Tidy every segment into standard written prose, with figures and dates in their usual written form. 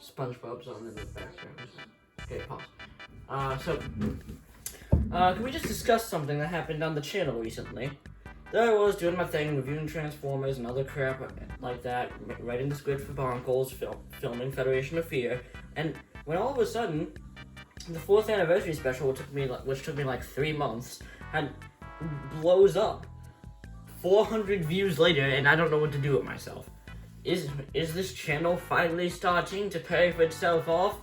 SpongeBob's on in the background. Okay, pause. Can we just discuss something that happened on the channel recently? There I was doing my thing, reviewing Transformers and other crap like that, writing the script for Bonkles, filming Federation of Fear, and when all of a sudden, the 4th anniversary special, which took me like 3 months, blows up. 400 views later, and I don't know what to do with myself. Is this channel finally starting to pay for itself off?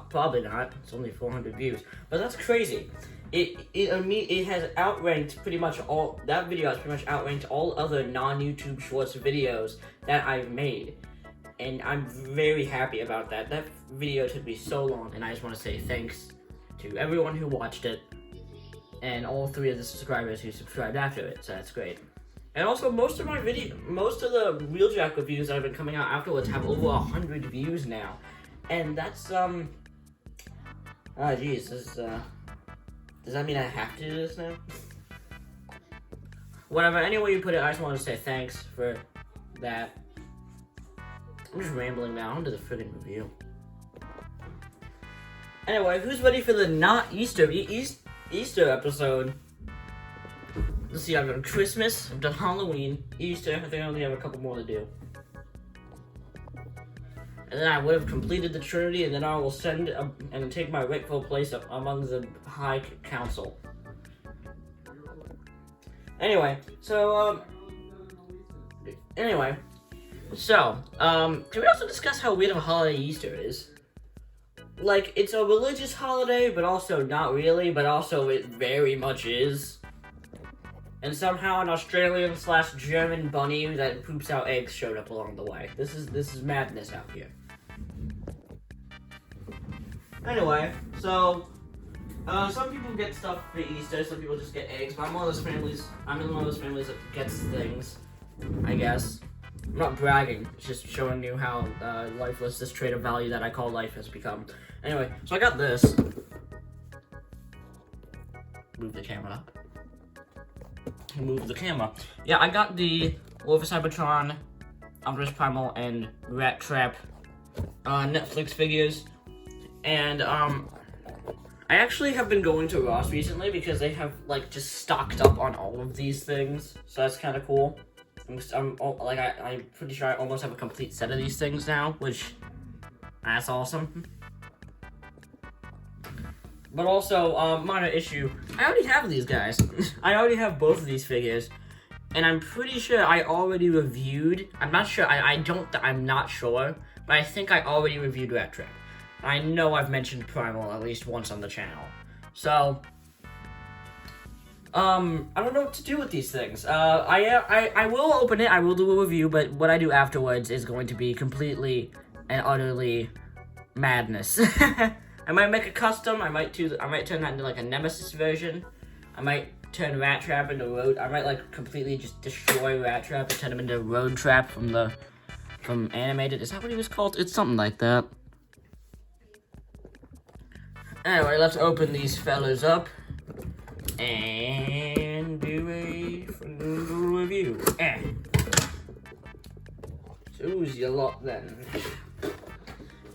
Probably not. It's only 400 views, but that's crazy. It has outranked pretty much all. That video has pretty much outranked all other non-YouTube Shorts videos that I've made, and I'm very happy about that. That video took me so long, and I just want to say thanks to everyone who watched it, and all 3 of the subscribers who subscribed after it. So that's great. And also, most of the Wheeljack reviews that have been coming out afterwards have over 100 views now, and that's geez, does that mean I have to do this now? Whatever, any way you put it, I just want to say thanks for that. I'm just rambling now, onto the friggin' review. Anyway, who's ready for the not Easter episode? Let's see, I've done Christmas, I've done Halloween, Easter, I think I only have a couple more to do. And then I would have completed the Trinity, and then I will send and take my rightful place up among the High Council. Anyway, so, can we also discuss how weird of a holiday Easter is? Like, it's a religious holiday, but also not really, but also it very much is. And somehow an Australian/German bunny that poops out eggs showed up along the way. This is madness out here. Anyway, so some people get stuff for Easter, some people just get eggs, but I'm in one of those families that gets things, I guess. I'm not bragging, it's just showing you how lifeless this trait of value that I call life has become. Anyway, so I got this. Move the camera up. Move the camera. Yeah, I got the War for Cybertron, Optimus Primal, and Rat Trap Netflix figures. And I actually have been going to Ross recently because they have like just stocked up on all of these things, so that's kind of cool. I'm pretty sure I almost have a complete set of these things now, which that's awesome. But also, minor issue, I already have these guys. I already have both of these figures, and I'm pretty sure I already reviewed. I'm not sure. I'm not sure, but I think I already reviewed Rat Trap. I know I've mentioned Primal at least once on the channel. So, I don't know what to do with these things. I will open it, I will do a review, but what I do afterwards is going to be completely and utterly madness. I might make a custom, I might turn that into like a Nemesis version. I might turn Rat Trap into I might like completely just destroy Rat Trap and turn him into Road Trap from Animated. Is that what he was called? It's something like that. Anyway, let's open these fellas up and do a review. Choose your lot then.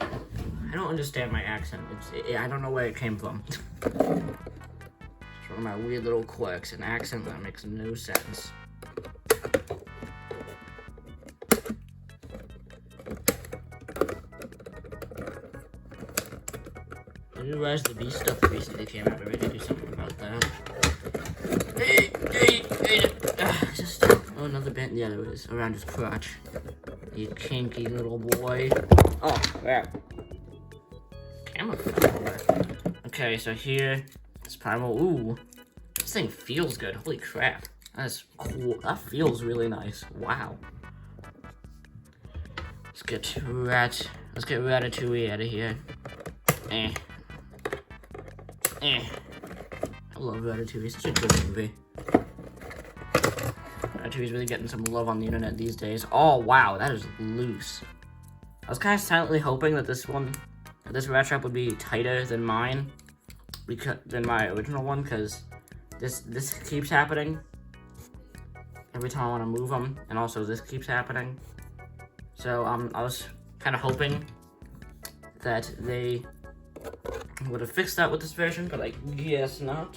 I don't understand my accent. I don't know where it came from. It's one of my weird little quirks, an accent that makes no sense. I realize the Beast stuff recently came out. I ready to do something about that. Oh, another bent. Yeah, there it is. Around his crotch. You kinky little boy. Oh, crap. Camera fell over. Okay, so here, it's Primal. Ooh, this thing feels good. Holy crap. That's cool. That feels really nice. Wow. Let's get Ratatouille out of here. I love Ratatouille, such a good movie. Ratatouille's really getting some love on the internet these days. Oh, wow, that is loose. I was kind of silently hoping that this Rat Trap would be tighter than mine, than my original one, because this keeps happening every time I want to move them, and also this keeps happening. So, I was kind of hoping that they would have fixed that with this version, but I guess not.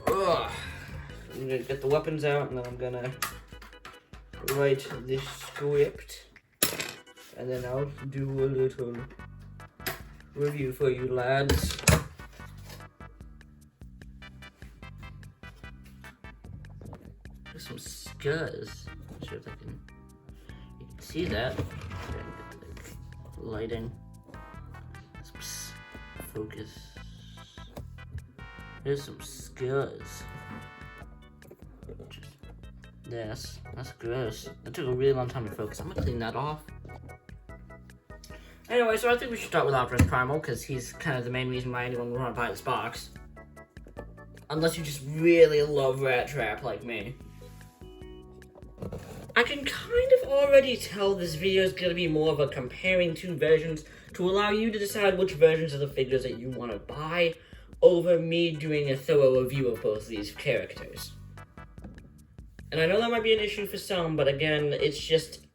Ugh. I'm gonna get the weapons out, and then I'm gonna write this script, and then I'll do a little review for you lads. There's some scars. Not sure if you can see that. Lighting. Focus. There's some scars. Yes, that's gross. That took a really long time to focus. I'm gonna clean that off. Anyway, so I think we should start with Optimus Primal, because he's kind of the main reason why anyone would want to buy this box. Unless you just really love Rat Trap like me. I can kind of already tell this video is going to be more of a comparing two versions to allow you to decide which versions of the figures that you want to buy over me doing a thorough review of both these characters. And I know that might be an issue for some, but again, it's just,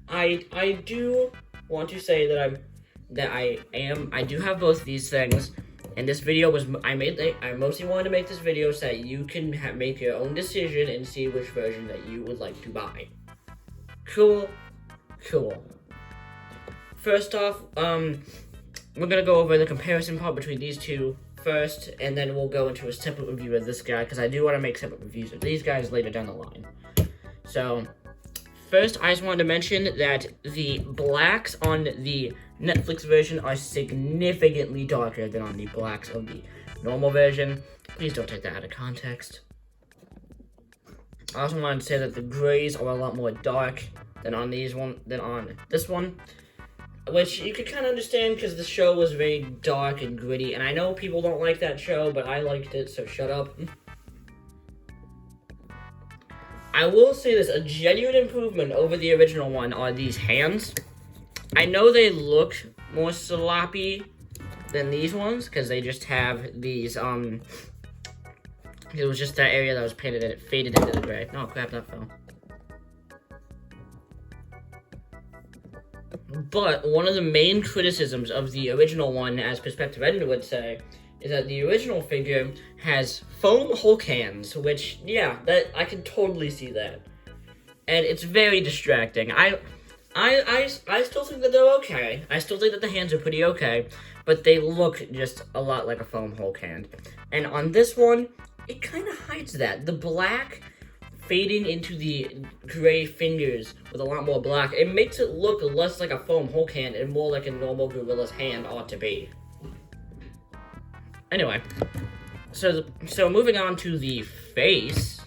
I do want to say that I do have both these things, and this video was, I mostly wanted to make this video so that you can make your own decision and see which version that you would like to buy. Cool. First off, we're gonna go over the comparison part between these two first, and then we'll go into a separate review of this guy, because I do want to make separate reviews of these guys later down the line. So, first, I just wanted to mention that the blacks on the Netflix version are significantly darker than on the blacks of the normal version. Please don't take that out of context. I also wanted to say that the grays are a lot more dark than on this one, which you could kind of understand because the show was very dark and gritty, and I know people don't like that show, but I liked it, so shut up. I will say this, a genuine improvement over the original one are these hands. I know they look more sloppy than these ones, because they just have these, it was just that area that was painted and it faded into the gray. Oh crap, that fell. But one of the main criticisms of the original one, as Perspective Editor would say, is that the original figure has foam Hulk hands, which, yeah, that I can totally see that. And it's very distracting. I still think that they're okay. I still think that the hands are pretty okay, but they look just a lot like a foam Hulk hand. And on this one, it kind of hides that. The black fading into the gray fingers with a lot more black, it makes it look less like a foam Hulk hand and more like a normal gorilla's hand ought to be. Anyway, so moving on to the faces.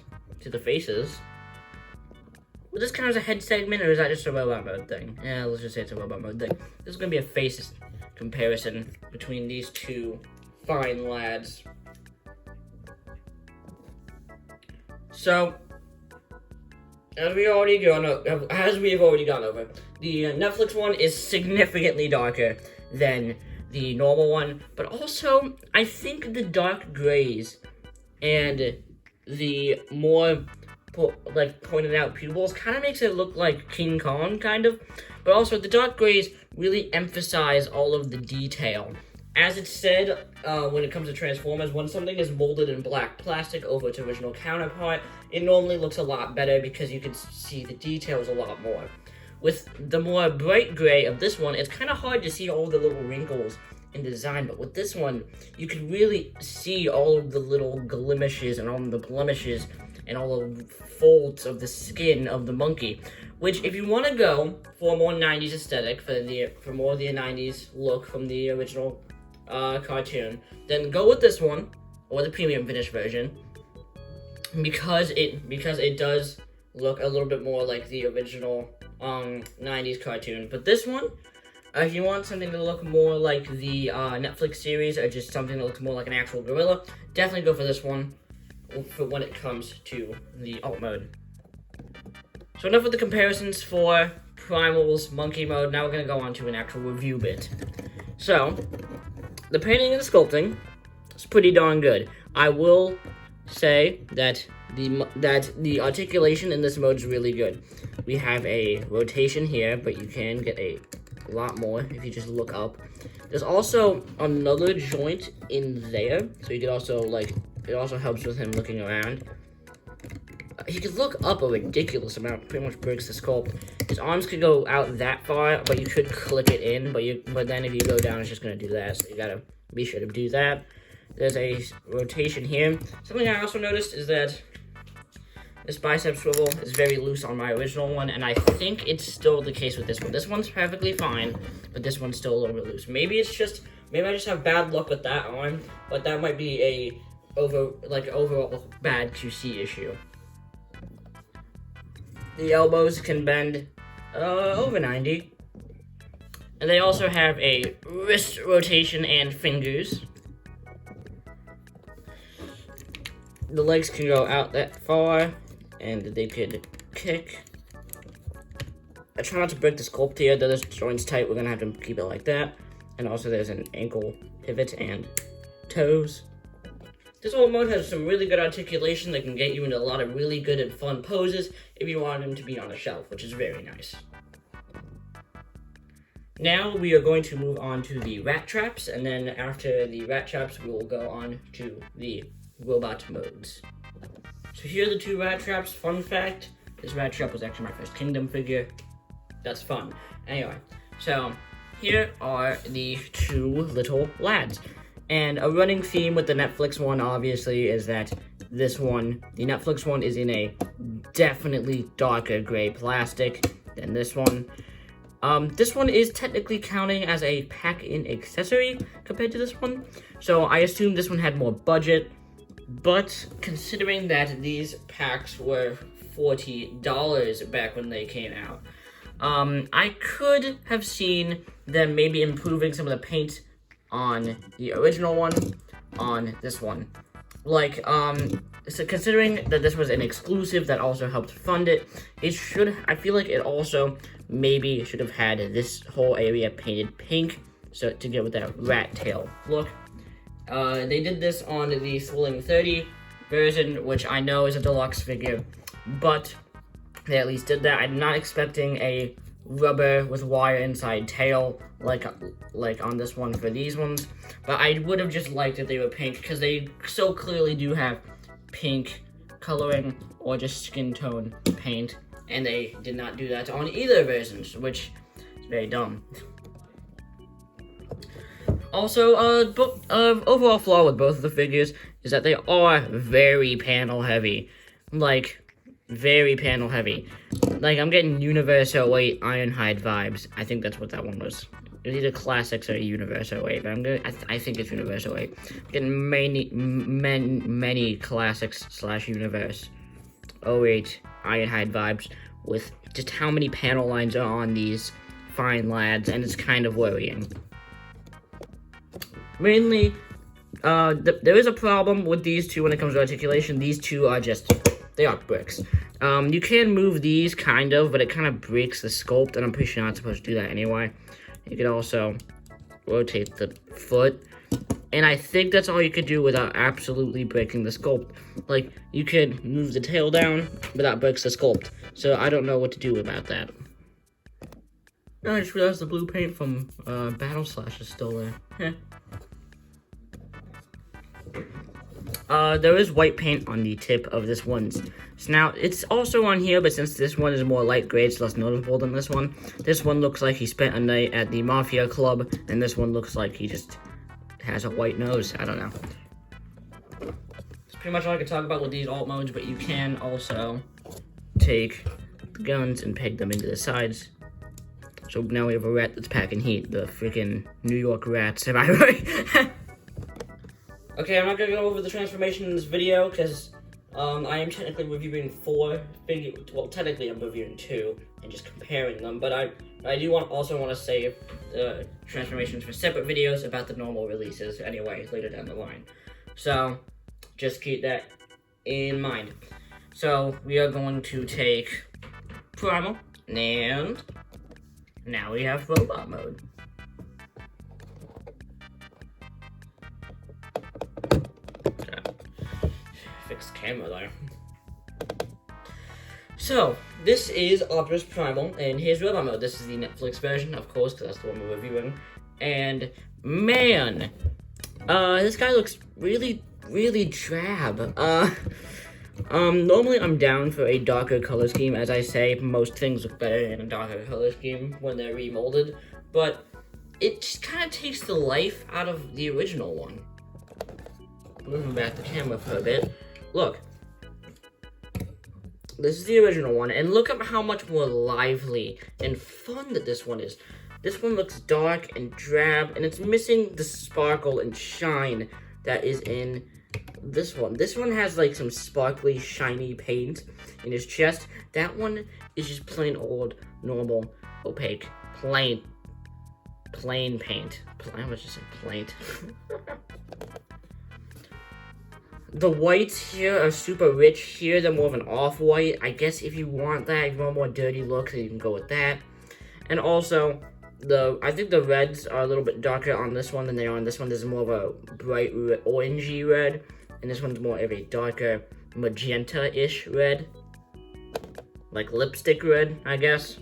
Will this count as a head segment, or is that just a robot mode thing? Yeah, let's just say it's a robot mode thing. This is going to be a face comparison between these two fine lads. So, as we have already gone over, the Netflix one is significantly darker than the normal one, but also, I think the dark grays and the more, pointed out pupils kind of makes it look like King Kong, kind of, but also the dark grays really emphasize all of the detail. As it's said, when it comes to Transformers, when something is molded in black plastic over its original counterpart, it normally looks a lot better because you can see the details a lot more. With the more bright gray of this one, it's kind of hard to see all the little wrinkles in design, but with this one, you can really see all of the little blemishes and all of the blemishes and all the folds of the skin of the Monke. Which, if you want to go for a more 90s aesthetic, for more of the 90s look from the original cartoon, then go with this one or the premium finish version, because it does look a little bit more like the original 90s cartoon. But this one, if you want something to look more like the Netflix series, or just something that looks more like an actual gorilla, definitely go for this one for when it comes to the alt mode. So enough with the comparisons for Primal's Monke mode. Now we're going to go on to an actual review bit. So, the painting and the sculpting is pretty darn good. I will say that the articulation in this mode is really good. we have a rotation here, but you can get a lot more if you just look up. There's also another joint in there, so you could also, like, it also helps with him looking around. He could look up a ridiculous amount, pretty much breaks the sculpt. His arms could go out that far, but you could click it in, but then if you go down, it's just gonna do that, so you gotta be sure to do that. There's a rotation here. Something I also noticed is that this bicep swivel is very loose on my original one, and I think it's still the case with this one. This one's perfectly fine, but this one's still a little bit loose. Maybe I just have bad luck with that arm, but that might be a overall bad QC issue. The elbows can bend over 90. And they also have a wrist rotation and fingers. The legs can go out that far, and they could kick. I try not to break the sculpt here, though this joint's tight, we're gonna have to keep it like that. And also there's an ankle pivot and toes. This alt mode has some really good articulation that can get you into a lot of really good and fun poses if you want him to be on a shelf, which is very nice. Now we are going to move on to the rat traps, and then after the rat traps, we will go on to the robot modes. So here are the two rat traps. Fun fact, this rat trap was actually my first Kingdom figure. That's fun. Anyway, so here are the two little lads. And a running theme with the Netflix one, obviously, is that this one, the Netflix one, is in a definitely darker gray plastic than this one. This one is technically counting as a pack-in accessory compared to this one, so I assume this one had more budget, but considering that these packs were $40 back when they came out, I could have seen them maybe improving some of the paint on the original one on this one. Like, so considering that this was an exclusive that also helped fund it, I feel like it also maybe should have had this whole area painted pink, so to get with that rat tail look. They did this on the Thrilling 30 version, which I know is a deluxe figure, but they at least did that. I'm not expecting a rubber with wire inside tail like on this one for these ones, but I would have just liked if they were pink, because they so clearly do have pink coloring or just skin tone paint, and they did not do that on either versions, which is very dumb. Also, overall flaw with both of the figures is that they are very panel heavy. Like, very panel heavy. Like, I'm getting Universe 08 Ironhide vibes. I think that's what that one was. It was either Classics or Universe 08, but I think it's Universe 08. I'm getting many Classics / Universe 08 Ironhide vibes with just how many panel lines are on these fine lads, and it's kind of worrying. Mainly, there is a problem with these two when it comes to articulation. These two are they are bricks. You can move these, kind of, but it kind of breaks the sculpt, and I'm pretty sure you're not supposed to do that anyway. You could also rotate the foot, and I think that's all you could do without absolutely breaking the sculpt. Like, you could move the tail down, but that breaks the sculpt, so I don't know what to do about that. I just realized the blue paint from Battle Slash is still there. There is white paint on the tip of this one's. So now, it's also on here, but since this one is more light gray, it's less noticeable than this one. This one looks like he spent a night at the Mafia Club, and this one looks like he just has a white nose. I don't know. That's pretty much all I can talk about with these alt modes, but you can also take the guns and peg them into the sides. So now we have a rat that's packing heat. The freaking New York rats, am I right? Okay, I'm not gonna go over the transformation in this video, because I am technically reviewing 4 figures. Well, technically I'm reviewing 2 and just comparing them, but I do also want to save the transformations for separate videos about the normal releases anyway, later down the line. So, just keep that in mind. So, we are going to take Primal, and now we have Robot mode. Fixed camera there. So, this is Optimus Primal, and here's Robot Mode. This is the Netflix version, of course, because that's the one we're reviewing. And, man, this guy looks really, really drab. Normally I'm down for a darker color scheme. As I say, most things look better in a darker color scheme when they're remolded, but it just kind of takes the life out of the original one. Moving back the camera for a bit. Look. This is the original one, and look at how much more lively and fun that this one is. This one looks dark and drab, and it's missing the sparkle and shine that is in this one. This one has like some sparkly, shiny paint in his chest. That one is just plain old, normal, opaque, plain paint. I was just saying plain. The whites here are super rich. Here they're more of an off-white. I guess if you want that, if you want more dirty look, then you can go with that. And also, I think the reds are a little bit darker on this one than they are on this one. There's more of a bright orangey red, and this one's more of a darker magenta-ish red. Like lipstick red, I guess.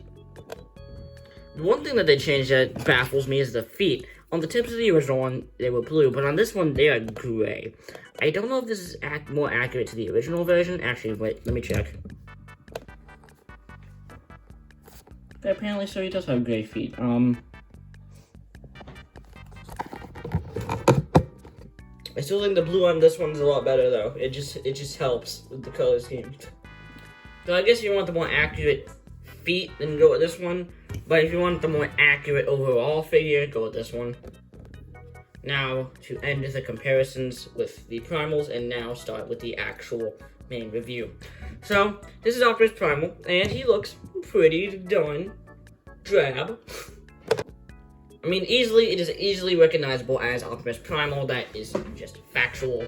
The one thing that they changed that baffles me is the feet. On the tips of the original one, they were blue, but on this one, they are gray. I don't know if this is more accurate to the original version. Actually, wait, let me check. Apparently, so he does have gray feet. I still think the blue on this one's a lot better, though. It just helps with the color scheme. So I guess if you want the more accurate feet, then go with this one. But if you want the more accurate overall figure, go with this one. Now, to end the comparisons with the primals, and now start with the actual main review. So, this is Optimus Primal, and he looks pretty darn drab. I mean, it is easily recognizable as Optimus Primal. That is just factual.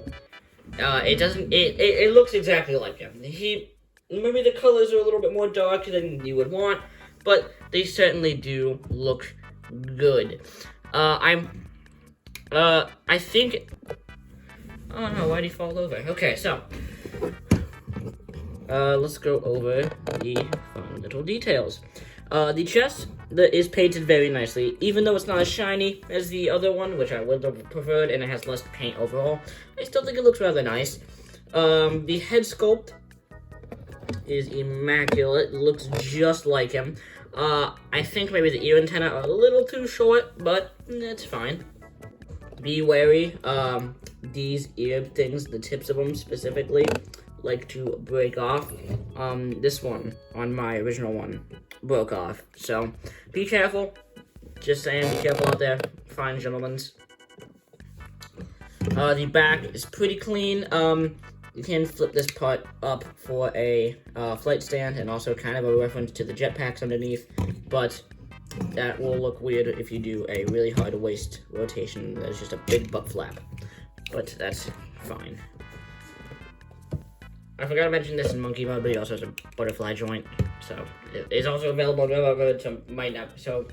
It looks exactly like him. Maybe the colors are a little bit more dark than you would want, but they certainly do look good. I think... Oh no, why'd he fall over? Okay, so... let's go over the fun little details. The chest is painted very nicely, even though it's not as shiny as the other one, which I would have preferred, and it has less paint overall. I still think it looks rather nice. The head sculpt is immaculate. It looks just like him. I think maybe the ear antenna are a little too short, but it's fine. Be wary, these ear things, the tips of them specifically, like to break off. This one, on my original one, broke off. So, be careful. Just saying, be careful out there, fine gentlemen. The back is pretty clean. You can flip this part up for a flight stand, and also kind of a reference to the jetpacks underneath, but that will look weird if you do a really hard waist rotation. There's just a big butt flap, but that's fine. I forgot to mention this in Monke mode, but he also has a butterfly joint, so it's also available in Robot mode, so might not. So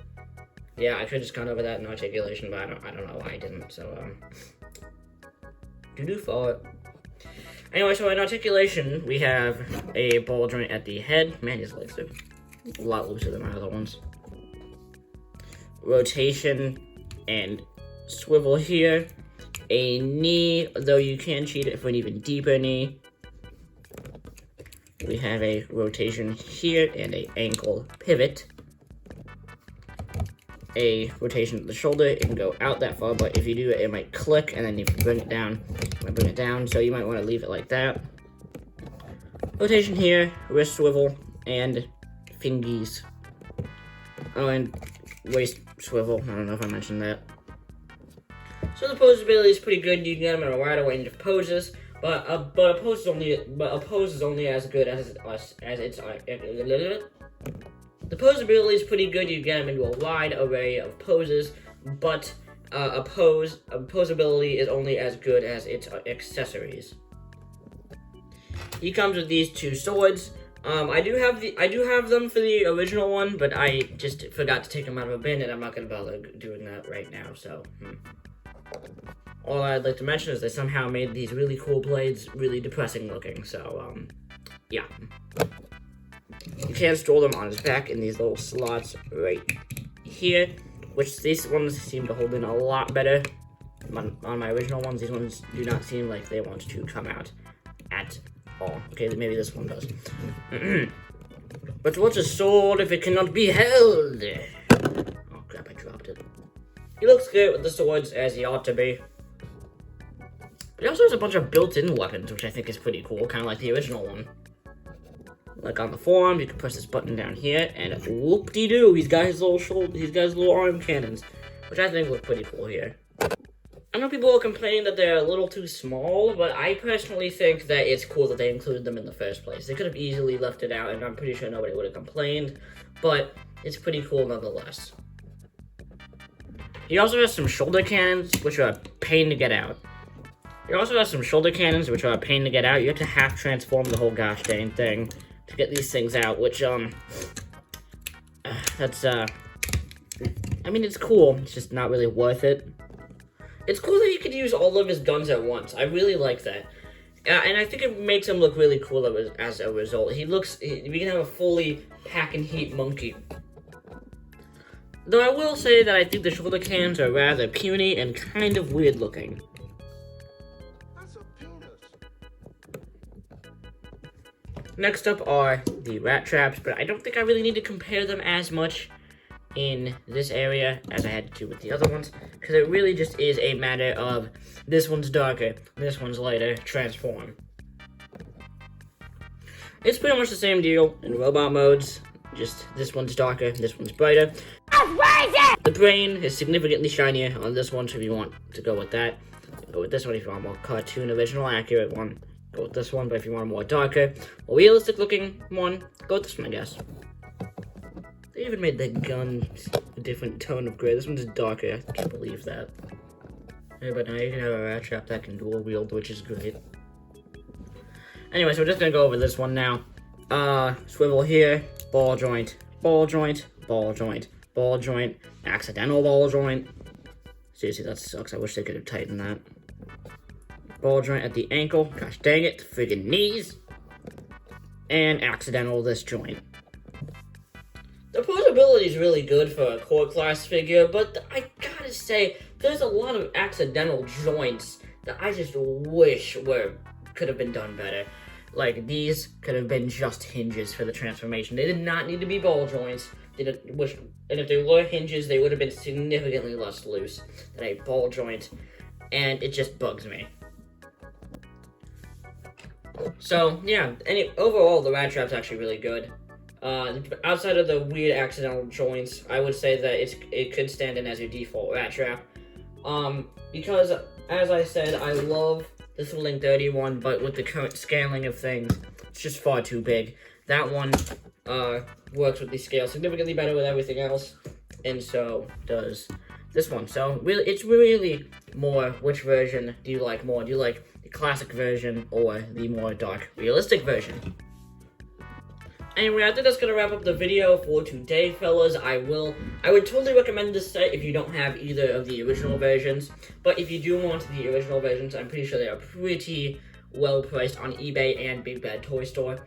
yeah, I could just gone over that in Articulation, but I don't know why I didn't. So do for it. Anyway, so in Articulation, we have a ball joint at the head. Man, his legs are a lot looser than my other ones. Rotation and swivel here. A knee, though you can cheat it for an even deeper knee. We have a rotation here and a ankle pivot. A rotation of the shoulder. It can go out that far, but if you do it, it might click, and then if you bring it down, it might bring it down, so you might want to leave it like that. Rotation here, wrist swivel, and fingies. Oh, and waist swivel. I don't know if I mentioned that. So the posability is pretty good. You can get them in a wide range of poses, but a pose is only as good as its. The posability is pretty good. You get them into a wide array of poses, but a posability is only as good as its accessories. He comes with these two swords. I do have them for the original one, but I just forgot to take them out of a bin, and I'm not gonna bother doing that right now. So, all I'd like to mention is they somehow made these really cool blades really depressing looking. So, yeah. you can store them on his back in these little slots right here, which these ones seem to hold in a lot better. On my original ones, these ones do not seem like they want to come out at all. Okay, maybe this one does. But what's a sword if it cannot be held? Oh crap, I dropped it. He looks good with the swords, as he ought to be. But he also has a bunch of built-in weapons, which I think is pretty cool, kind of like the original one. Like on the forearm, you can press this button down here, and whoop-de-doo, he's got his little shoulder, he's got his little arm cannons, which I think look pretty cool here. I know people are complaining that they're a little too small, but I personally think that it's cool that they included them in the first place. They could have easily left it out, and I'm pretty sure nobody would have complained, but it's pretty cool nonetheless. He also has some shoulder cannons, which are a pain to get out. He also has some shoulder cannons, which are a pain to get out. You have to half transform the whole gosh dang thing to get these things out, which, that's, I mean, it's cool. It's just not really worth it. It's cool that you could use all of his guns at once. I really like that. And I think it makes him look really cool as a result. We can have a fully pack and heat Monke. Though I will say that I think the shoulder cannons are rather puny and kind of weird looking. That's a penis. Next up are the rat traps, but I don't think I really need to compare them as much in this area as I had to with the other ones, because it really just is a matter of this one's darker, this one's lighter, transform. It's pretty much the same deal in robot modes, just this one's darker, this one's brighter. The brain is significantly shinier on this one, so if you want to go with that, go with this one. If you want a more cartoon, original, accurate one, go with this one. But if you want a more darker, more realistic looking one, go with this one, I guess. They even made the gun a different tone of gray. This one's darker. I can't believe that. Yeah, but now you can have a rat trap that can dual wield, which is great. Anyway, so we're just gonna go over this one now. Swivel here, ball joint, ball joint, ball joint, ball joint, accidental ball joint. Seriously, that sucks. I wish they could have tightened that. Ball joint at the ankle. Gosh dang it, friggin' knees. And accidental this joint. The posability is really good for a core class figure, but I gotta say, there's a lot of accidental joints that I just wish could have been done better. Like, these could have been just hinges for the transformation. They did not need to be ball joints. And if they were hinges, they would have been significantly less loose than a ball joint, and it just bugs me. So, yeah, overall, the rat trap's actually really good. Outside of the weird accidental joints, I would say that it could stand in as your default rat trap. Because, as I said, I love the Thrilling 31, but with the current scaling of things, it's just far too big. That one works with the scale significantly better with everything else, and so does this one. So, really, it's really more, which version do you like more? Do you like the classic version or the more dark, realistic version? Anyway, I think that's gonna wrap up the video for today, fellas. I would totally recommend this set if you don't have either of the original versions. But if you do want the original versions, I'm pretty sure they are pretty well priced on eBay and Big Bad Toy Store.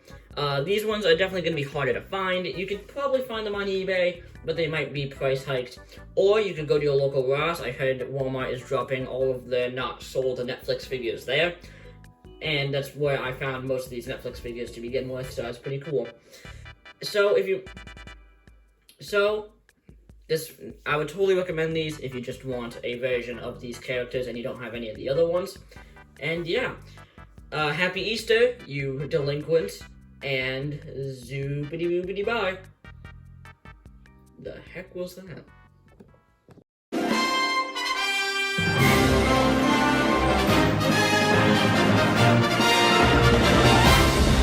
These ones are definitely gonna be harder to find. You could probably find them on eBay, but they might be price hiked. Or you could go to your local Ross. I heard Walmart is dropping all of the not sold Netflix figures there. And that's where I found most of these Netflix figures to begin with, so that's pretty cool. I would totally recommend these if you just want a version of these characters and you don't have any of the other ones. And yeah, happy Easter, you delinquents, and zoopity boopity bye. The heck was that?